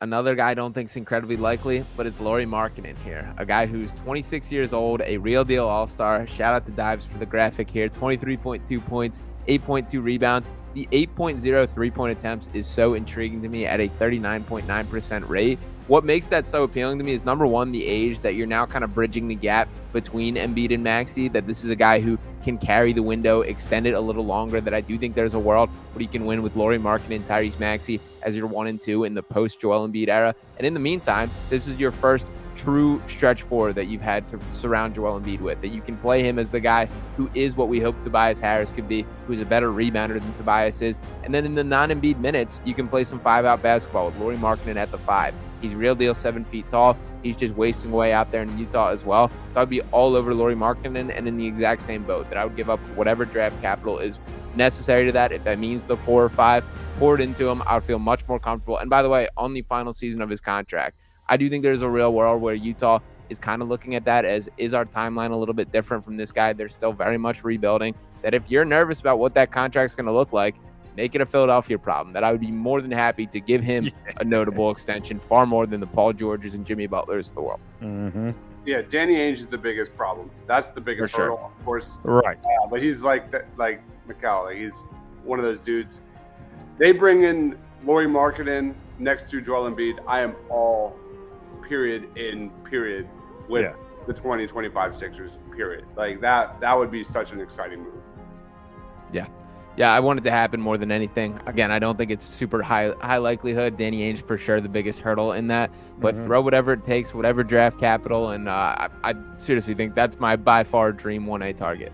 another guy I don't think is incredibly likely, but it's Lauri Markkanen here, a guy who's 26 years old, a real deal all-star. Shout out to Dives for the graphic here. 23.2 points, 8.2 rebounds. The 8.0 three-point attempts is so intriguing to me at a 39.9% rate. What makes that so appealing to me is, number one, the age, that you're now kind of bridging the gap between Embiid and Maxey, that this is a guy who can carry the window, extend it a little longer, that I do think there's a world where you can win with Lauri Markkanen and Tyrese Maxey as your 1 and 2 in the post-Joel Embiid era. And in the meantime, this is your first true stretch forward that you've had to surround Joel Embiid with, that you can play him as the guy who is what we hope Tobias Harris could be, who's a better rebounder than Tobias is. And then in the non-Embiid minutes, you can play some 5-out basketball with Lauri Markkanen at the 5. He's real deal 7 feet tall. He's just wasting away out there in Utah as well. So I'd be all over Lauri Markkanen, and in the exact same boat, that I would give up whatever draft capital is necessary to that. If that means the 4 or 5, pour it into him, I would feel much more comfortable. And by the way, on the final season of his contract, I do think there's a real world where Utah is kind of looking at that as, is our timeline a little bit different from this guy? They're still very much rebuilding. That if you're nervous about what that contract's going to look like, make it a Philadelphia problem. That I would be more than happy to give him a notable extension, far more than the Paul Georges and Jimmy Butlers of the world. Mm-hmm. Yeah, Danny Ainge is the biggest problem. That's the biggest hurdle, of course. Right. But he's like Mikal. Like, he's one of those dudes. They bring in Lauri Markkanen next to Joel Embiid. I am all period with the 2025 Sixers, period. Like, that would be such an exciting move. Yeah, I want it to happen more than anything. Again, I don't think it's super high likelihood. Danny Ainge for sure the biggest hurdle in that, but throw whatever it takes, whatever draft capital, and I seriously think that's my by far dream 1A target.